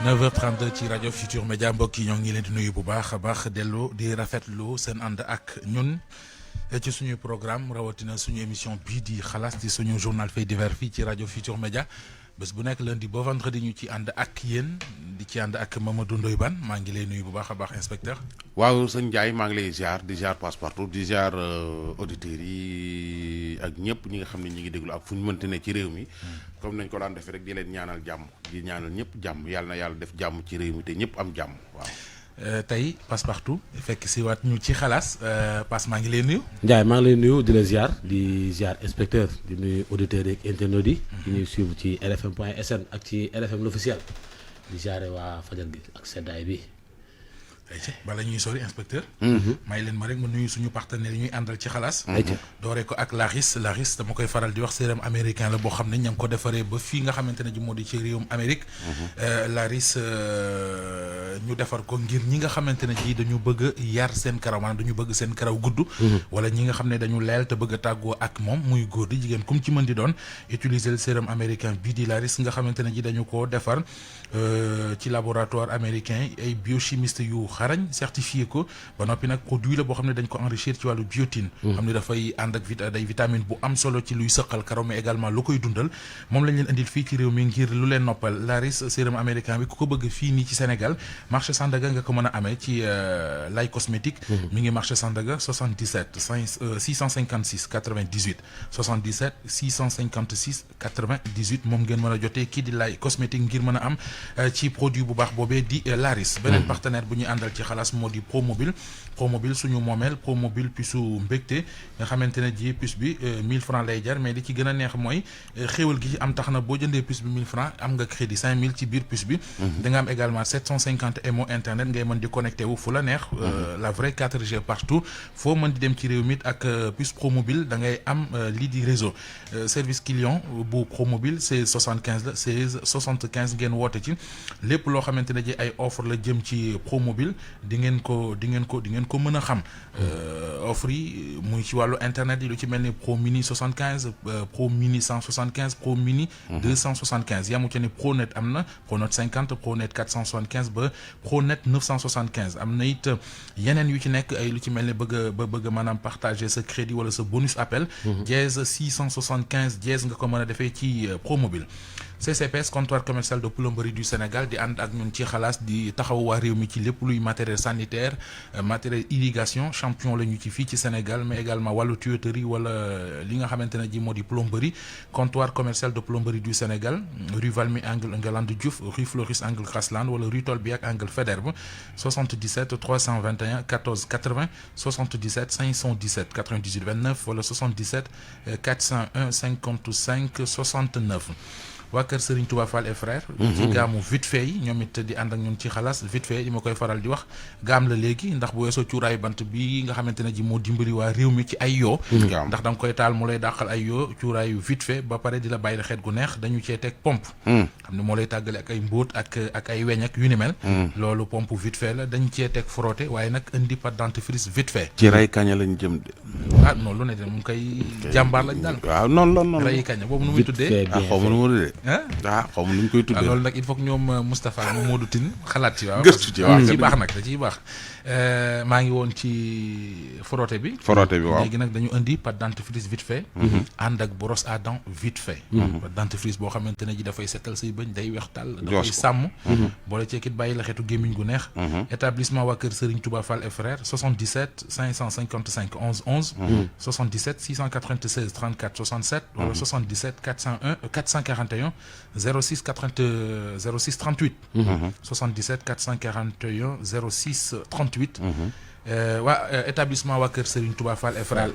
9h32 ci rajo Futur Média mbokk yi ñoo ngi leen di nuyu bu baax a baax dellu di rafetlu seen ànd ak ñun ci suñu programme rawatina suñu émission bii di xalaas di suñu journal fait divers fii ci rajo Futur Média bés bu nekk lundi ba vendredi ñu ci ànd ak yéen di ci ànd ak Mamadou Ndoye Bane maa ngi lay nuyu bu baax a baax inspecteur. waaw sëñ Ndiaye maa ngi lay ziar di ziar Passepartout di ziar auditeurs yi ak ñëpp ñi nga xam ne ñi ngi déglu ak fu ñu mënti ne ci réew mi. comme nañ ko daan defee rek di leen ñaanal jàmm di ñaanal ñëpp jàmm yàlla na yàlla def jàmm ci réew mi te ñëpp am jàmm waaw. tey Passepartout fekk si waat ñu ci xalaas Passe maa ngi lay nuyu. Ndiaye maa ngi lay nuyu di la ziar inspecteur di nuyu auditeurs yeeg internautes yi. di ñuy suivre ci rfm.sn ak ci RFM l'officiel di ziare waa fajar gi ak seddaay bi. bala ñuy sori inspecteur. may leen ma rek ma nuyu suñu partenaires yi ñuy àndal ci xalaas. dooree ko ak Laris dama koy faral di wax sérum américain la boo xam ne ña ngi ko defaree ba fii nga xamante ne ji moo di ci réewum Amérique. Laris ñu defar ko ngir ñi nga xamante ne ji dañu bëgg yar seen karaw maanaam dañu bëgg seen karaw gudd. wala ñi nga xam ne dañu leel te bëgg a tàggoo ak moom muy góor di jigéen kum ci mën di doon utiliser le sérum américain bii di Laris nga xamante ne ji dañu ko defar ci laboratoire américain ay biochimiste yu xarañ certifié ko ba noppi nag produit la boo xam ne dañ ko enrichir ci wàllu biotine xam ne dafay ànd ak day vitamine bu am solo ci luy sëqal karaw mais également lu koy dundal moom lañ leen indil fii ci réew mi ngir lu leen noppal Laris sérum américain bi ku ko bëgg fii nii ci Sénégal marché Sandaga nga ko mën a amee ci Lay cosmétique mi ngi marché Sandaga 77 656 98 77 656 98 moom ngeen mën a jotee kii di Lay cosmétique ngir mën a am ci produit bu baax boobee di Laris beneen partenaire bu ñuy àndal ci xalaas moo di Promobile suñu moomeel Promobile puce mbégte nga xamante ne ji puce bi 1000 francs lay jar mais li ci gën a neex mooy xéwal gi am tax na boo jëndee puce bi 1000 francs am nga crédit 5000 ci biir puce bi da nga am également 750 mo internet ngay mën di connecté wu fu la neex la vraie 4G partout foo mën di dem ci réew mi ak puce Promobile da ngay am lii di réseau service client bu Promobile 16 75 la 16 75 ngeen woote ci lépp loo xamante ne ji ay offre la jëm ci Promobile di ngeen ko mën a xam offre yi muy ci wàllu internet yi lu ci mel ni Pro Mini 75 Pro Mini 175 Pro Mini 275 yamu ci ne ProNet am na ProNet 50 ProNet 475 ba ProNet 975 am na it yeneen yu ci nekk ay lu ci mel ni bëgg maanaam partager sa crédit wala sa bonus appel dièse 675 dièse nga ko mën a defee ci Promobile CCPS comptoir commercial de plomberie du Sénégal di ànd ak ñun ci xalaas di taxaw waa réew mi ci lépp luy matériel sanitaire matériel irrigation champion la ñu ci fii ci Sénégal mais également wàllu tuyauterie wala li nga xamante ne ji moo di plomberie comptoir commercial de plomberie du Sénégal rue Valmy angle Ngalandou Diouf rue Floris angle Grasland wala rue Tolbiac angle Faidherbe 77 321 14 80 77 517 98 29 wala 77 401 55 69 waa kër Serigne Touba Fall et frère ci gaamu vite fait yi ñoom it di ànd ak ñun ci xalaas vite fait yi ma koy faral di wax gaam la léegi ndax bu weesoo cuuraayu bant bi nga xamante ne ji moo dimbali waa réew mi ci ay yoo ndax da nga koy taal mu lay dàqal ay yoo cuuraayu vite fait ba pare di la bàyyi xeet gu neex dañu cee teg pompe xam ne moo lay tàggale ak ay mbóot ak ay weñ ak yu ni mel loolu pompe vite fait la dañ cee teg frotté waaye nag indi pâte dentifrice vite fait ci ray kaña lañ jëm de non lu ne de mu ngi koy jàmbaar lañ daal waaw noonu ray kaña boobu nu muy tuddee xaw ma nu mu tuddee xaw ma nu ñu koy tuddee loolu nag il faut que ñoom Moustapha ak Modou Tine xalaat ci waaw gëstu ci waaw da ciy baax nag da ciy baax maa ngi woon ci frotté bi waaw léegi nag dañu indi pâte dentifrice vite fait ànd ak brosse à dents vite fait pâte dentifrice boo xamante ne ji dafay setal say bëñ day weex tàll dafay sàmm boole ceekit bàyyi la xeetu gémmiñ gu neex établissement waa kër Serigne Touba Fall et frères 77 555 11 11 77 696 34 67 wala 77 441 06 38 77 441 06 38 waa établissement waa kër Serigne Touba Fall et frères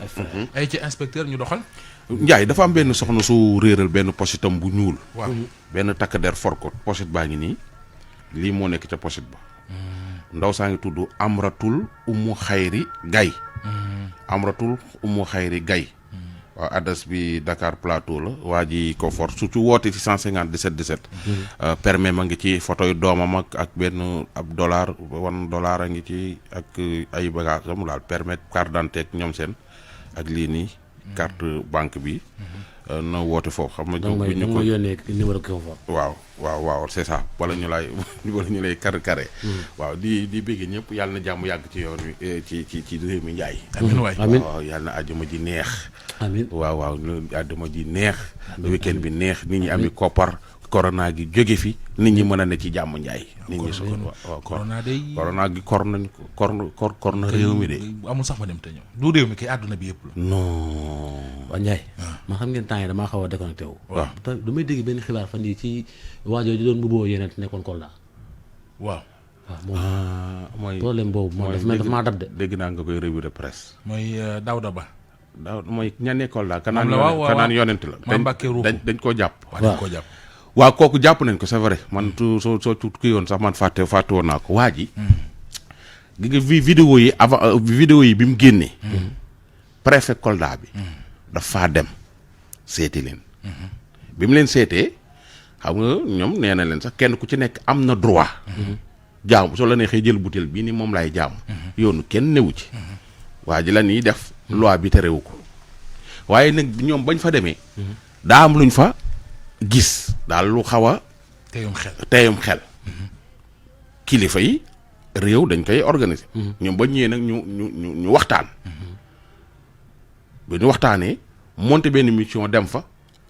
ay ci inspecteur ñu doxal Ndiaye dafa am benn soxna su réeral benn pochetam bu ñuul waaw benn takk der for ko pochette baa ngi nii lii moo nekk ca pochette ba ndaw saa ngi tudd Amratul Umu Xayri Gay Amratul Umu Xayri Gay waaw adresse bi Dakar Plateau la waa ji ko for su ci woote ci 157 17 permis ma ngi ci photo yu doomam ak benn ab $1 a ngi ci ak ay bagage am daal permis carte d'identité ak ñoom seen ak lii nii carte banque bi na woote foofu xam nga. donc ñu ko yónnee numéro kii foofu. waaw c'est ça wala ñu lay kare. waaw di bëgg ñëpp yàlla na jàmm yàgg ci yoon wi ci réew mi Njaay. amiin waay waaw yàlla na àjjuma ji neex. amiin waaw àjjuma ji neex. weekend bi neex nit ñi ami koppar. corona gi jóge fi nit ñi mën a ne ci jàmm Njaay. nit ñi waaw corona day. corona gi kor nañ ko kor na réew mi de. amul sax ma dem te ñëw du réew mi kay àdduna bi yëpp la. non. waa Ndiaye. ma xam ngeen temps yi damaa xaw a déconnecté wu. waaw te du may dégg benn xibaar fan yii ci waajoo di doon bu boo yeneen nekkoon Kolda. waaw moom mooy problème boobu moom dafa maa dab de. dégg naa nga koy revue de presse. mooy Daouda Ba. mooy ña nekkoon la. moom la waaw kanaan yonent la. dañ koo jàpp. waaw dañ koo jàpp. waaw kooku jàpp nañ ko c'est vrai man soo kii yoon sax man fàtte woon naa ko waa ji. gi nga vidéo yi avant vidéo yi bi mu génnee. préfet Kolda bi. dafa dem seeti leen. bi mu leen seetee xam nga ñoom nee na leen sax kenn ku ci nekk am na droit. jaamu soo la neexee jël butéel bii ni moom laay jaamu. yoonu kenn newu ci. waa ji la ñuy def loi bi terewu ko waaye nag ñoom bañ fa demee. daa am luñ fa gis daal lu xaw a. teyum xel. kilifa yi réew dañ koy organiser. ñoom ba ñëwee nag ñu waxtaan. ba ñu waxtaanee monter benn mission dem fa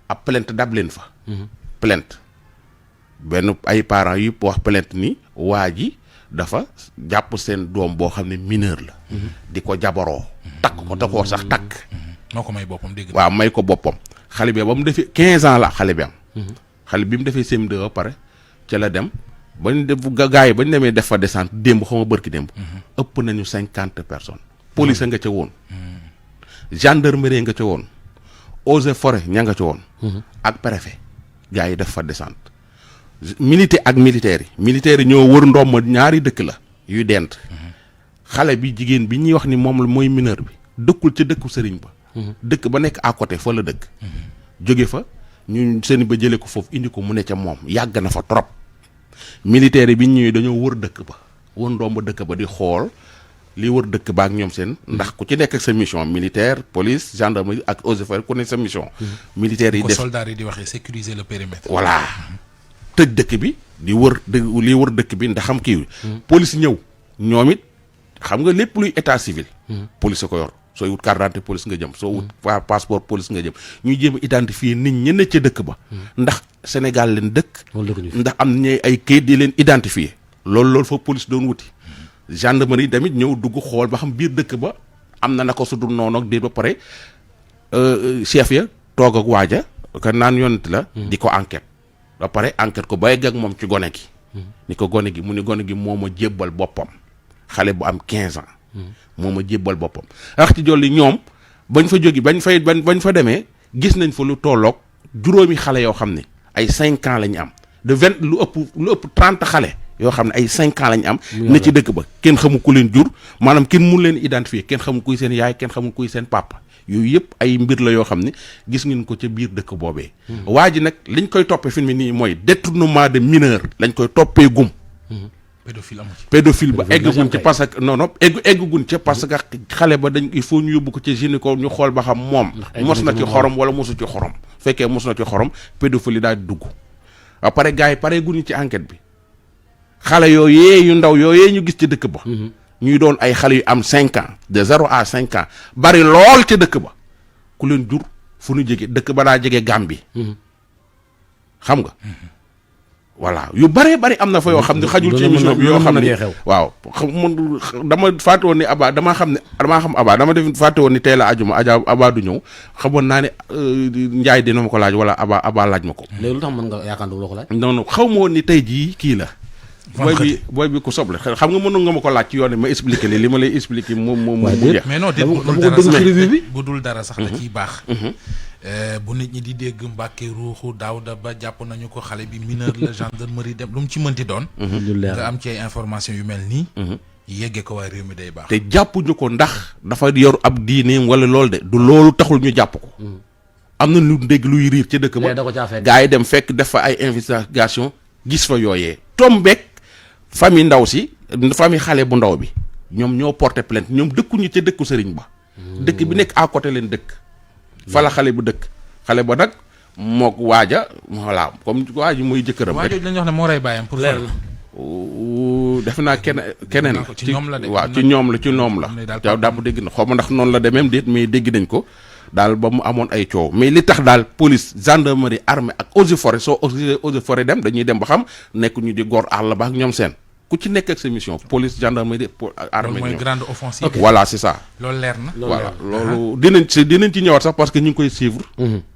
ab plainte dab leen fa. plainte benn ay parents yëpp wax plainte ni waa ji dafa jàpp seen doom boo xam ne mineur la. di ko jabaroo. takk ko da koo sax takk. moo ko may boppam dégg waaw may ko boppam. xale bi ba mu defee 15 ans la xale bi am. xale bi mu defee CM2 ba pare ca la dem bañ def gaa yi bañ demee def fa descente démb xaw ma bërki démb. ëpp nañu 50 personnes. police nga ca woon. gendarmerie nga ca woon. eaux et forêt ña nga ca woon. ak préfet gaa yi def fa descente. militaires yi ñoo wër ndomb ñaari dëkk la yuy dent. xale bi jigéen bi ñuy wax ni moom la mooy mineur bi dëkkul ca dëkku sëriñ ba. dëkk ba nekk à côté fa la dëkk. jóge fa ñu sëriñ ba jëlee ko foofu indi ko mu ne ca moom yàgg na fa trop. militaires yi bi ñëwee dañoo wër dëkk ba wër ndomb dëkk ba di xool li wër dëkk ba ak ñoom seen. ndax ku ci nekk ak sa mission militaire police gendarmerie ak eaux et forêts ku nekk sa mission. militaires yi def ko soldats yi di waxee sécuriser le périmètre. voilà tëj dëkk bi di wër li wër dëkk bi ndax xam kii police ñëw ñoom it xam nga lépp luy état civil. police a ko yor sooy wut carte d'identité police nga jëm soo wut passeport police nga jëm ñuy jéem a identifier nit ñi ne ca dëkk ba. ndax Sénégal leen dëkk. ndax am nañu ay kayit di leen identifier. loolu fa police doon wuti. gendarmerie tamit ñëw dugg xool ba xam biir dëkk ba am na naka su dul noonu ak déet ba pare chef ya toog ak waaja ka naan yonent la. di ko enquête. ba pare enquête ko ba yegg ak moom ci gone gi. ni ko gone gi mu ni gone gi moo ma jébbal boppam. xale bu am 15 ans. moo ma jébbal boppam. wax ci jolli ñoom bañ fa jógi bañ fa demee gis nañ fa lu tolloog juróomi xale yoo xam ne ay 5 ans la ñu am de 20 lu ëpp 30 xale yoo xam ne ay 5 ans la ñu am. ne ci dëkk ba kenn xamu ku leen jur maanaam kenn mun leen identifier kenn xamu kuy seen yaay kenn xamu kuy seen papa. yooyu yëpp ay mbir la yoo xam ne gis ngeen ko ca biir dëkk boobee. waa ji nag liñ koy toppee fi mu nii mooy détournement de mineur lañ koy toppee gum. pédophile ba egguñ ca parce que non egguñ ca parce que xale ba il faut ñu yóbbu ko ca gynéco ñu xool ba xam moom. mos na ci xorom wala mosu ci xorom. fekkee mos na ci xorom pédophilie daal di dugg. ba pare gars yi pare guñu ci enquête bi xale yooyee yu ndaw yooyee ñu gis ci dëkk ba. ñuy doon ay xale yu am 5 ans de 0 à 5 ans bari lool ca dëkk ba ku leen jur fu ñu jege dëkk ba daa jege Gambie. xam nga. voilà yu bëree bëri am na fa yoo xam ne xajul ci émission bi yoo xam ne waaw dama fàtte woon ni Aba damaa xam Aba dama def fàtte woon ni tey la ajuma Aba du ñëw xamoon naa ne Njaay dina ma ko laaj wala Aba laaj ma ko. léegi lu tax mën nga yaakaar du la ko laaj. non xaw ma woon ni tey jii kii la. booy bi ku soble xam nga mënoon nga ma ko laaj ci yoon ma expliquer li ma lay expliquer moom mu jeex. mais non bu dul dara sax da ciy baax. bu nit ñi di dégg Mbàkke Ruuxu Daouda Ba jàpp nañu ko xale bi mineur la gendarmerie dem lu mu ci mënti doon. nga am ci ay information yu mel nii. yeggee ko waaye réew mi day baax. te jàppuñu ko ndax dafa yor ab diineem wala loolu de du loolu taxul ñu jàpp ko. am na lu dégg luy riir ci dëkk ba. gaa yi dem fekk def fa ay investigation gis fa yooyee. tombeek famille ndaw si famille xale bu ndaw bi ñoom ñoo porté plainte ñoom dëkkuñu ca dëkku sëriñ ba. dëkk bi nekk à côté leen dëkk. fa la xale bu dëkk xale ba nag mook waaja voilà comme waaji muy jëkkëram rek. waajooju lañu wax ne moo rey bàyyam pour leer defe naa keneen ci ñoom la de waaw ci ñoom la jaaw dàpp dégg na xaw ma ndax noonu la demee déet mais dégg nañ ko daal ba mu amoon ay coow mais li tax daal police gendarmerie armée ak eaux et forêt soo eaux et forêt dem dañuy dem ba xam nekk ñu di góor àll ba ak ñoom seen ku ci nekk ak sa mission police gendarmerie armée mooy grande offensive voilà c'est ça loolu leer na voilà loolu dinañ ci ñëwaat sax parce que ñu ngi koy suivre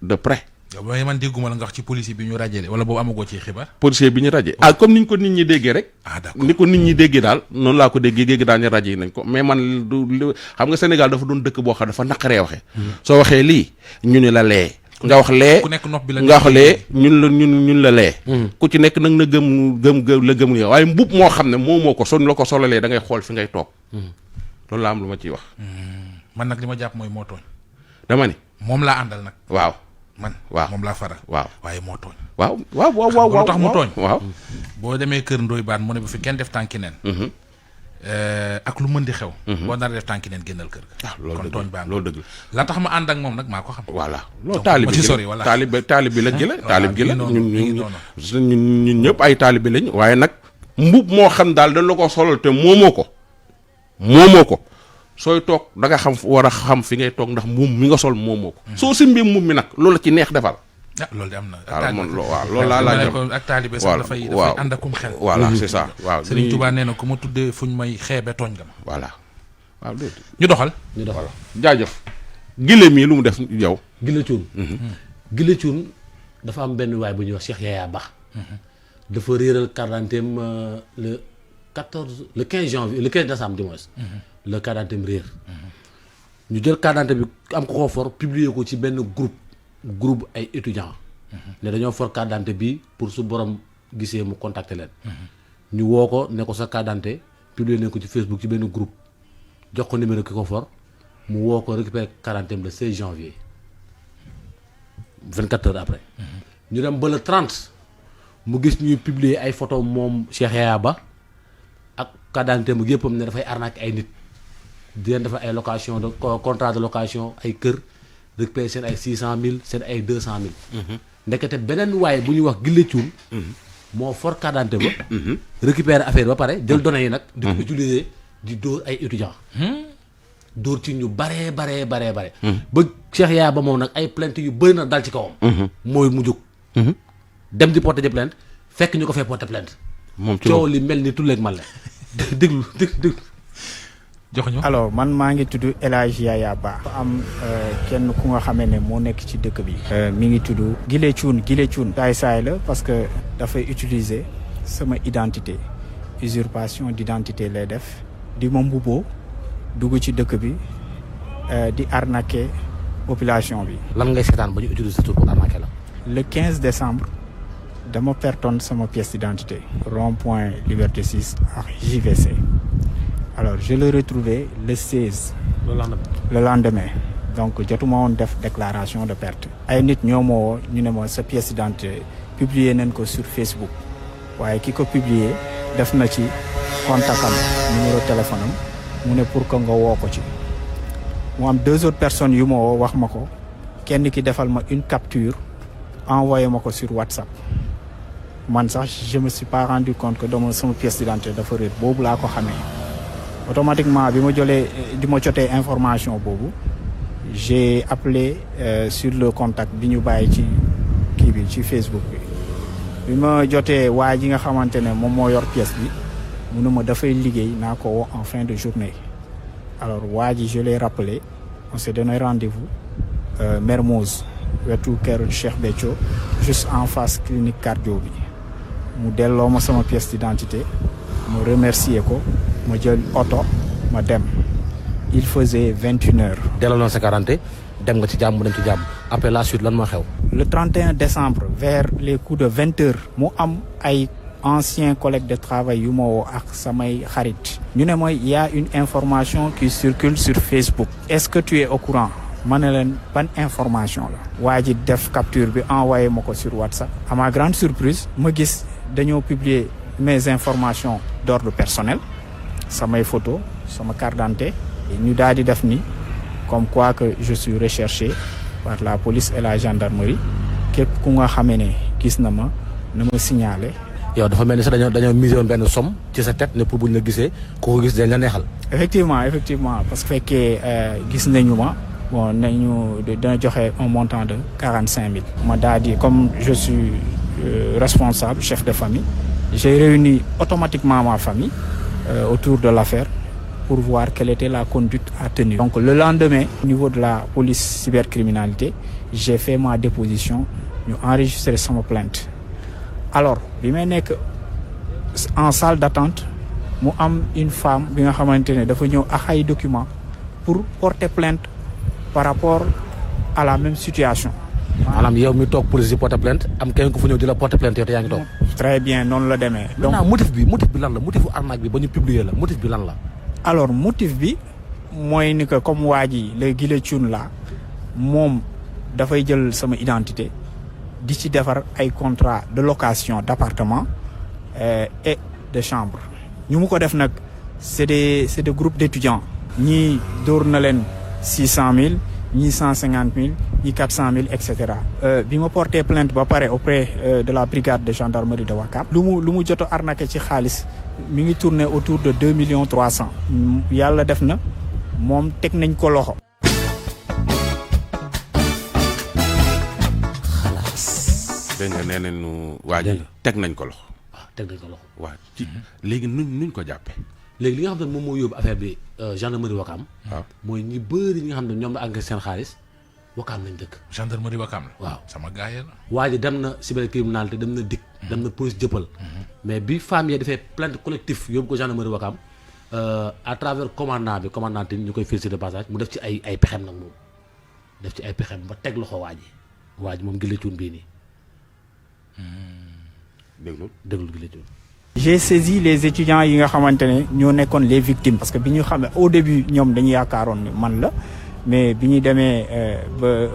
de près yow man dégguma la nga wax ci policier bi ñu rajee wala boobu amagoo ci xibaar. policier bi ñu rajee comme niñ ko nit ñi déggee rek. D'accord ni ko nit ñi déggee daal noonu laa ko déggee géegi daal ñu rajee nañ ko mais man xam nga Sénégal dafa doon dëkk boo xam dafa naqaree waxee. soo waxee lii ñu ne la lee. nga wax lee ku nekk nopp bi la nga wax lee ñun la lee. ku ci nekk nag na gëm nga waaye mbub moo xam ne moo ko soñ la ko solalee da ngay xool fi ngay toog. loolu laa am lu ma ciy wax. man nag li ma jàpp mooy moo tooñ. dama ni moom laa àndal nag. waaw. waaw moom laa faral. waaw waaye moo tooñ. waaw tax mu tooñ. waaw boo demee kër Ndoye Bane mu ne bu fi kenn def tànki neen. ak lu mën di xew. boo nar a def tànki neen génnal kër ga. loolu kon tooñ baa loolu dëgg la tax ma ànd ak moom nag maa ko xam. voilà loolu taalib ci sori voilà taalib bi la gi la taalib gi la ñun ñun ñëpp ay taalib bi lañ waaye nag mbub moo xam daal dañ la ko solal te moomoo ko sooy toog da nga xam war a xam fi ngay toog ndax mbuum mi nga sol moomoo ko soo simbee mbuum mi nag loolu la ci neex defal loolu de am na waaw loolu laa laaj ak taalibe sax dafay ànd akum xel voilà c'est ça waaw Serigne Touba nee na ku ma tuddee fuñ may xeebe tooñ nga ma voilà waaw dé ñu doxal jaajëf gile mii lu mu def yow Gile Cuun dafa am benn waay bu ñuy wax Cheikh Yaya Ba dafa réeral carte d'identité le 15 janvier le 15 décembre du moins le carte d'identité réer ñu jël carte d'identité bi am ko for publier ko ci benn groupe ay étudiants ne dañoo for carte d'identité bi pour su borom gisee mu contacter leen ñu woo ko ne ko sa carte d'identité publier nañ ko ci Facebook ci benn groupe jox ko numéro ki ko for mu woo ko récupérer carte d'identité le 16 janvier 24 heures après ñu dem ba le 30 mu gis ñuy publier ay photo moom Cheikh Yaya Ba ak carte d'identité mu yëppam ne dafay arnaquer ay nit di leen defal ay location de contrat de location ay kër récupérer seen ay 600 000 seen ay 200 000 ndekete beneen waaye bu ñuy wax Gile Cuun moo for carte d'identité ba récupérer affaire ba pare jël données yi nag di ko utiliser di dóor ay étudiants dóor ci ñu baree ba Cheikh Yaya Ba moom nag ay plainte yu bëri na dal ci kawam mooy mu jóg dem di porter plainte fekk ñu ko fee porter plainte moom coow li mel ni tulleeg man la déglu jox ñu alors man maa ngi tudd El Hadj Yaya Ba am kenn ku nga xamee ne moo nekk ci dëkk bi mi ngi tudd Gile Cuun saay la parce que dafay utiliser sama identité usurpation d'identité lay def di ma mbubboo dugg ci dëkk bi di arnaquer population bi. lan ngay seetaan ba ñu utiliser tur pour arnaquer la. le 15 décembre dama pertoon sama pièce d'identité rond-point Liberté 6 ak JVC alors je l'ai retrouvé le 16. le lendemain donc jotuma woon def déclaration de perte. ay nit ñoo ma woo ñu ne ma sa pièce d'identité publier nañ ko sur Facebook waaye ki ko publier def na ci contact am numéro téléphone am mu ne pour que nga woo ko ci mu am 2 autres personnes yu ma woo wax ma ko kenn ki defal ma une capture envoyé ma ko sur WhatsApp man sax je me suis pas rendu compte que dama sama pièce d'identité dafa réer boobu laa ko xamee automatiquement bi ma jotee information boobu j'ai appelé sur le contact bi ñu bàyyi ci kii bi ci Facebook bi ma jotee waa ji nga xamante ne moom moo yor pièce bi mu ne ma dafay liggéey naa ko woo en fin de journée alors waa ji je l'ai rappelé on s'est donné rendez-vous Mermoz wetu kër Cheikh Béthio juste en face clinique cardio bi mu delloo ma sama pièce d'identité mu remercier ko ma jël oto ma dem il faisait 21 heures. delloo na sa quarante dem nga ci jàmm mu dem ci jàmm après la suite lan moo xew. le 31 décembre vers les coups de 20 heures mu am ay anciens collègues de travail yu ma woo ak samay xarit ñu ne mooy y a une information qui circule sur Facebook est-ce que tu es au courant ma ne leen ban information la waa ji def capture bi envoyé ma ko sur WhatsApp à ma grande surprise ma gis dañoo publier mes informations d'ordre personnel samay photo sama carte d'identité ñu daal di def ni comme quoi que je suis recherché par la police et la gendarmerie képp ku nga xamee ne gis na ma signaler. yow dafa mel ni sax dañoo misé woon benn somme ci sa tête ne pour buñ la gisee ku ko gis dañ la neexal. effectivement parce que fekkee gis nañu ma bon nañu dina joxe un montant de 45 000. ma daal di comme je suis responsable chef de famille j'ai réuni automatiquement ma famille autour de l'affaire pour voir quelle était la conduite à tenir. Donc le lendemain au niveau de la police cybercriminalité j'ai fait ma déposition ñu enregistré sama plainte. Alors bi may nekk en salle d'attente mu am une femme bi nga xamante ne dafa ñëw ak ay documents pour porter plainte par rapport à la même situation. maanaam yow mi toog police di porter plainte am keneen ku fa ñëw di la porter plainte yow te yaa ngi toog. Très bien noonu la demee. donc motif bi lan la motifu arnaque bi ba ñu publier la motif bi lan la. alors motif bi mooy ni que comme waa ji le Guilé Thioune la moom dafay jël sama identité di ci defar ay contrat de location d'appartement et de chambre ñu mu ko def nag c'est des groupes d'étudiants ñii dóor na leen 600 000 ñii 150 000 ñii 400 000 et cetera. bi ma porté plainte ba pare auprès de la brigade de gendarmerie de Ouakam lu mu jot a arnaqué ci xaalis mi ngi tourné autour de 2 300 000 yàlla def na moom teg nañ ko loxo. dégg nga nee nañu waa ji teg nañ ko loxo. waaw teg nañ ko loxo. waaw ci léegi nuñ ko jàppee. léegi li nga xam ne moom moo yóbbu affaire bi gendarmerie Ouakam. waaw mooy ñi bëri ñi nga xam ne ñoom la encaissé seen xaalis Ouakam lañ dëkk. gendarmerie Ouakam la. waaw sama gars yi la. waa ji dem na cybercriminalité dem na DIC. dem na police jëppal. mais bi famille defee plainte collectif yóbbu ko gendarmerie Ouakam à travers commandante ñu koy féliciter de passage mu def ci ay pexem nag moom def ci ay pexem ba teg loxo waa ji moom Guilé Thioune bii nii. déglu Guilé Thioune. J'ai saisi les étudiants yi nga xamante ne ñoo nekkoon les victimes parce que bi ñu xamee au début ñoom dañu yaakaaroon ni man la mais bi ñu demee ba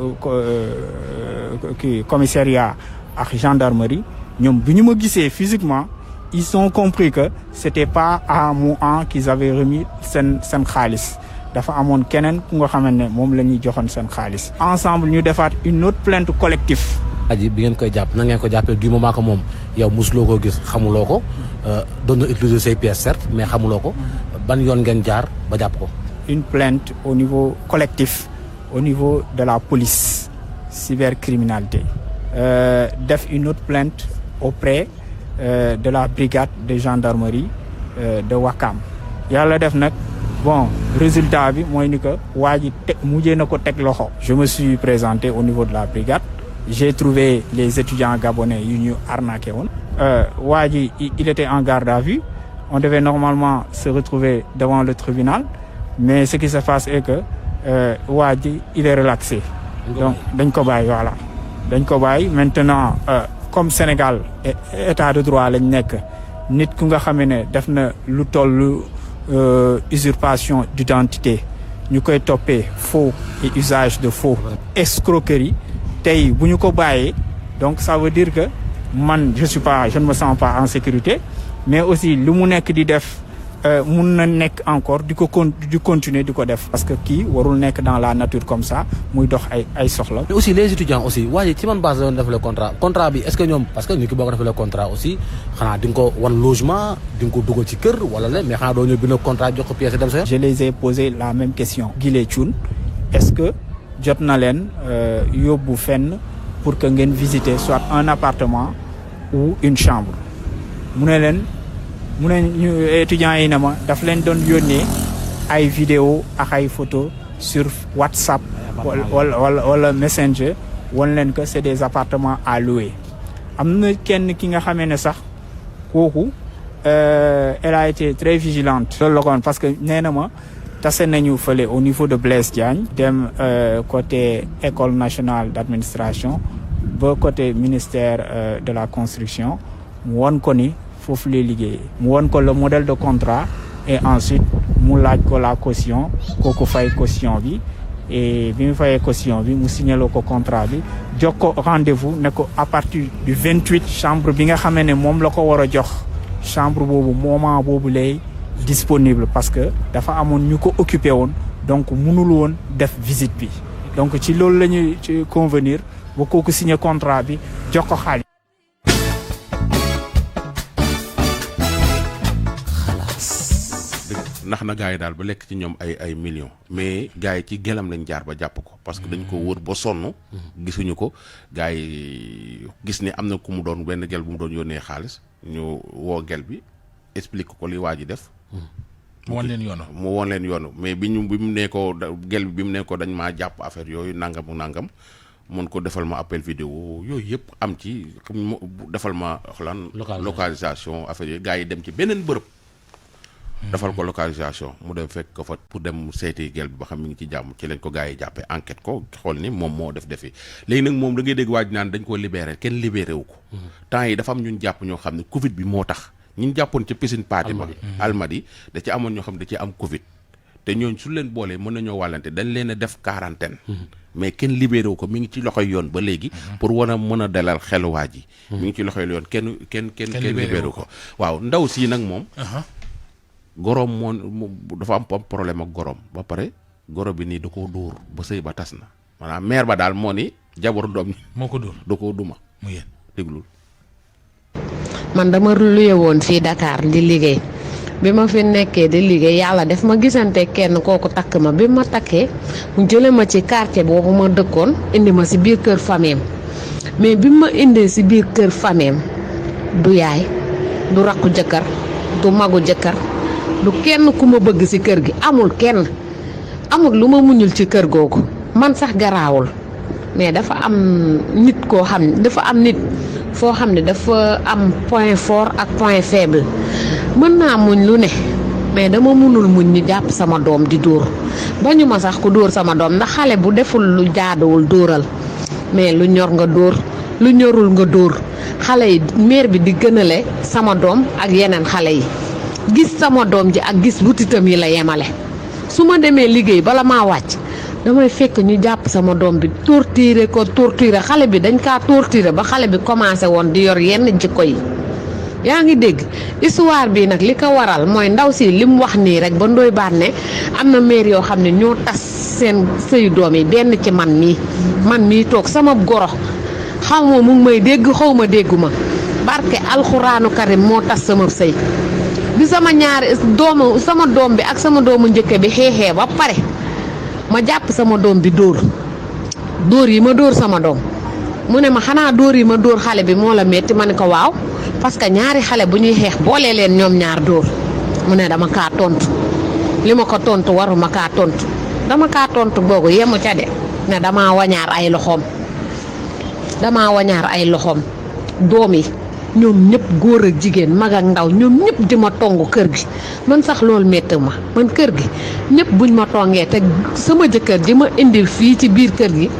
kii commissariat ak gendarmerie ñoom bi ñu ma gisee physiquement ils ont compris que c'était pas à moi qu'ils avaient remis seen xaalis dafa amoon keneen ku nga xamante ne moom la ñuy joxoon seen xaalis. ensemble ñu defaat une autre plainte collective. aji bi ngeen koy jàpp na ngeen ko jàppee du moment que moom yow mosuloo koo gis xamuloo ko doon na utiliser say pièces certes mais xamuloo ko ban yoon ngeen jaar ba jàpp ko. une plainte au niveau collectif au niveau de la police cybercriminalité def une autre plainte auprès de la brigade de gendarmerie de Ouakam yàlla def nag bon résultat bi mooy ni que waa ji mujjee na ko teg loxo. je me suis présenté au niveau de la brigade. J'ai trouvé les étudiants gabonais yu ñu arnaqué woon. waa ji il était en garde à vue on devait normalement se retrouver devant le tribunal mais ce qui se passe est que waa ji il est relaxé. donc dañ ko bàyyi voilà. dañ ko bàyyi maintenant comme Sénégal état de droit lañ nekk nit ku nga xam ne def na lu toll usurpation d'identité ñu koy toppee faux et usage de faux. escroquerie. tey bu ñu ko bàyyee donc ça veut dire que man je ne me sens pas en sécurité mais aussi lu mu nekk di def mun na nekk encore di continuer di ko def. parce que kii warul nekk dans la nature comme ça muy dox ay soxla. mais aussi les étudiants aussi waaye ci man base la doon def le contrat bi est-ce que ñoom parce que ñu ki boo ko defee le contrat aussi xanaa di nga ko wan logement di nga ko dugal ci kër wala la mais xanaa doo ñëw bind contrat jox ko pièce dem sa yoon. je les ai posé la même question. Guilé Thioune est-ce que jot na leen yóbbu fenn pour que ngeen visiter soit un appartement ou une chambre mu ne ñu étudiants yi ne ma daf leen doon yónnee ay vidéo ak ay photo sur WhatsApp wala Messenger wan leen que c'est des appartements à louer. am na kenn ki nga xamee ne sax kooku elle a été très vigilante. loolu la ko parce que nee na ma tase nañu fële au niveau de Blaise Diagne dem côté école nationale d'administration ba côté ministère de la construction mu won ko ni foofu lay liggéeyee mu won ko le modèle de contrat et ensuite mu laaj ko la caution kooku fay caution bi et bi mu fayee caution bi mu signaloo ko contrat bi jox ko rendez-vous ne ko à partir du 28 chambre bi nga xamee ne moom la ko war a jox chambre boobu moment boobu lay disponible parce que dafa amoon ñu ko occupé woon donc mënul woon def visite bi. donc ci loolu la ñu ci convenir ba kooku signé contrat bi jox ko xaalis. ndax na gars yi daal ba lekk ci ñoom ay millions mais gars yi ci gelam lañ jaar ba jàpp ko parce que dañ ko wër ba sonn gisuñu ko gars yi gis ni am na ku mu doon benn gel bu mu doon yónnee xaalis ñu woo gel bi explique ko li waa ji def mu won leen yoonu mais bi mu nee ko gel bi mu nee ko dañ maa jàpp affaire yooyu nangam mën ko defal ma appel vidéo yooyu yëpp am ci defal ma lan localisation affaire yooyu gars yi dem ci beneen bërëb defal ko localisation mu dem fekk ko fa pour dem seeti gel bi ba xam mi ngi ci jàmm ci lañ ko gars yi jàppee enquête ko xool ni moom moo defi léegi nag moom da ngay dégg waaj naan dañ koo libéré kenn libéré wu ko temps yi dafa am ñun jàpp ñoo xam ne Covid bi moo tax ñun jàppoon ca piscine party ba Almadi da ci amoon ñoo xam ne da ci am Covid te ñooñ su leen boolee mën nañoo wàllante dañ leen a def quarantaine mais kenn libéré wu ko mi ngi ci loxoy yoon ba léegi pour war a mën a dalal xelu waa ji mi ngi ci loxoy yoon kenn libéré wu ko waaw ndaw si nag moom goroom moo dafa am problème ak goroom ba pare goro bi nii da koo dóor ba sëy ba tas na maanaam mère ba daal moo ni jabaru doom ni moo ko dóor da koo duma mu yéen déglul man dama luye woon fii Dakar di liggéey bi ma fi nekkee di liggéey yàlla def ma gisante kenn kooku takk ma bi ma takkee mu jële ma ci quartier boobu ma dëkkoon indi ma si biir kër fameem mais bi ma indee si biir kër fameem du yaay du rakku jëkkër du magu jëkkër du kenn ku ma bëgg ci kër gi amul kenn amul lu ma muñul ci kër googu man sax garaawul mais dafa am nit koo xam ne dafa am nit foo xam ne dafa am point fort ak point faible mën naa muñ lu ne mais dama mënul muñ ñu jàpp sama doom di dóor bañu ma sax ku dóor sama doom ndax xale bu deful lu jaaduwul dóoral mais lu ñor nga dóor lu ñorul nga dóor xale yi mère bi di gënale sama doom ak yeneen xale yi gis sama doom ji ak gis butitam yi la yemale su ma demee liggéey bala maa wàcc damay fekk ñu jàpp sama doom bi torturer xale bi dañ kaa torturer ba xale bi commencé woon di yor yenn jikko yi yaa ngi dégg histoire bi nag li ko waral mooy ndaw si li mu wax nii rek ba ndoy baat ne am na mère yoo xam ne ñoo tas seen sëyu doom yi benn ci man mii toog sama goro xaw ma mu ngi may dégg xaw ma dégguma barke alxuraanu karim moo tas sama sëy bi sama doom bi ak sama doomu njëkk bi xeexee ba pare ma jàpp sama doom bi dóor yi ma dóor sama doom mu ne ma xanaa dóor yi ma dóor xale bi moo la metti ma ne ko waaw parce que ñaari xale bu ñuy xeex boole leen ñoom ñaar dóor mu ne dama kaa tontu li ma ko tontu waruma kaa tontu dama kaa tontu googu yemu ca de ne damaa wañaar ay loxoom doom yi ñoom ñëpp góor ak jigéen mag ak ndaw ñoom ñëpp di ma tongu kër gi man sax loolu métti ma man kër gi ñëpp buñ ma tongee te sama jëkkër di ma indil fii ci biir kër gi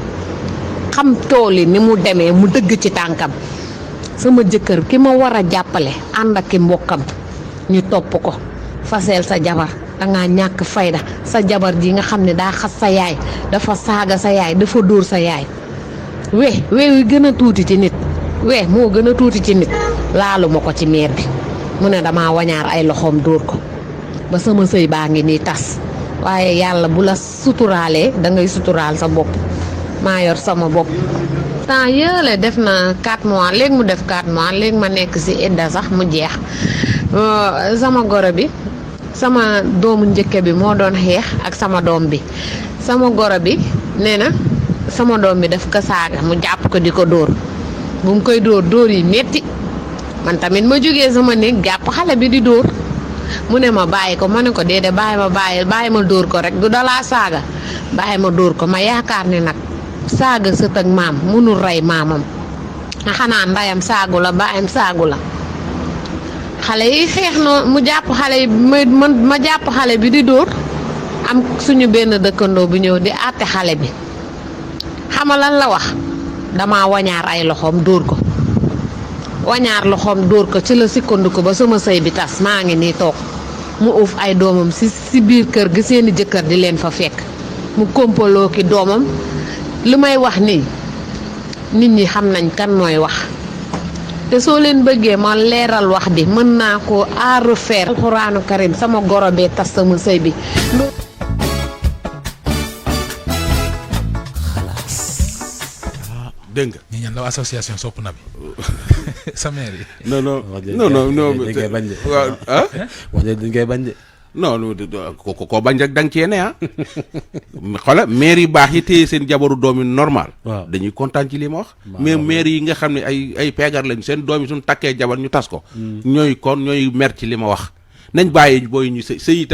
xam tool yi ni mu demee mu dëgg ci tànkam sama jëkkër ki ma war a jàppale ànd ak ki mbokkam ñu topp ko faseel sa jabar dangaa ñàkk fayda sa jabar ji nga xam ne daa xas sa yaay dafa saaga sa yaay dafa dóor sa yaay we wi gën a tuuti ci nit moo gën a tuuti ci nit laalu ma ko ci meer bi mu ne damaa wañaar ay loxoom dóor ko ba sama sëy baa ngi nii tas waaye yàlla bu la suturaalee da ngay suturaal sa bopp maa yor sama bopp temps yële def na 4 mois léegi mu def 4 mois léegi ma nekk ci idda sax mu jeex sama goro bi sama doomu njëkke bi moo doon xeex ak sama doom bi sama goro bi nee na sama doom bi daf ko saaga mu jàpp ko di ko dóor bu mu koy dóor yi metti man tamit ma jógee sama néeg jàpp xale bi di dóor mu ne ma bàyyi ko ma ne ko déedéet bàyyi ma dóor ko rek du dalaa saaga bàyyi ma dóor ko ma yaakaar ne nag saaga sët ak maam mënul rey maamam xanaa ndayam saagu la baayam saagu la xale yi xeex noonu mu jàpp xale yi ma jàpp xale bi di dóor am suñu benn dëkkandoo bu ñëw di àtte xale bi xama lan la wax dama wañaar ay loxoom dóor ko ci la sikkandiku ba sama sëy bi tas maa ngi nii toog mu uuf ay doomam si biir kër gi seeni jëkkër di leen fa fekk mu kompaloo ki doomam li may wax nii nit ñi xam nañ kan mooy wax te soo leen bëggee ma leeral wax bi mën naa ko à refaire alxuraanu karim sama goro bee tas sama sëy bi dégg nga. ñi ñan la association sopp na bi sa maire yi. non dañ koy bañ de. waaw ah. wax dëgg dañ koy bañ de. non ko bañ rek da nga cee ne ah. xoola maire yu baax yi téye seen jabaru doom yi normal. waaw dañuy kontaan ci li ma wax. mais maire yi nga xam ne ay peegar lañ seen doom yi suñ takkee jabar ñu tas ko. ñooy mer ci li ma wax. nañ bàyyi booy ñu sëy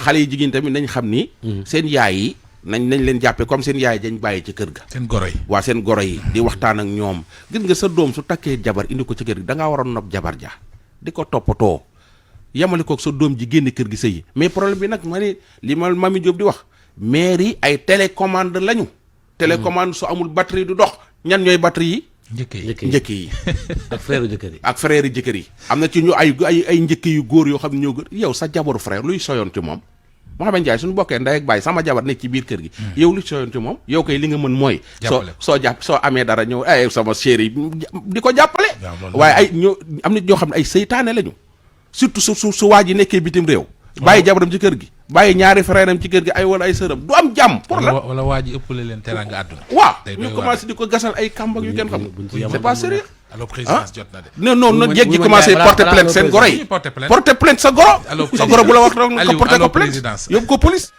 xale yi jigéen tamit nañ xam ni. seen yaay yi nañ leen jàppee comme seen yaay dañ bàyyi ci kër ga. seen goro yi. waa seen goro yi di waxtaan ak ñoom gis nga sa doom su takkee jabar indi ko ci kër gi da ngaa waroon nopp jabar ja di ko toppatoo. yamale koog sa doom ji génne kër gi sëyi mais problème bi nag ma ne li ma Mami Diop di wax maire yi ay télécommande lañu. télécommande su amul batterie du dox ñan ñooy batterie yi. njëkk yi ak frère jëkkër yi. ak frère yi jëkkër yi. am na ci ñu ay njëkk yu góor yoo xam ne ñoo gën yow sa jabaru frère luy soyoon ci moom. Mouhamed Ndiaye suñu bokkee ndey ak baay sama jabar nekk ci biir kër gi. yow luy soyoon ci moom yow koy li nga mën mooy. soo amee dara ñëw ay sama chéri di ko jàppale. waaye ay ñoo am nit ñoo xam ne ay seytaane lañu. surtout su waa ji nekkee bitim réew. bàyyi jabaram ci kër gi. bàyyi ñaari frère am ci kër gi ay wala ay sëram du am jàmm. pour la wala waa ji ëppale leen teraanga àdduna. waaw ñu commencé di ko gasal ay kàmb ak yu kenn xam. c'est pas sérieux. alors présidence jot na de. non jéeg ji commencé porter plainte seen goro yi. porter plainte sa goro. sa goro bu la wax rek ko porter ko plainte yóbbu ko police.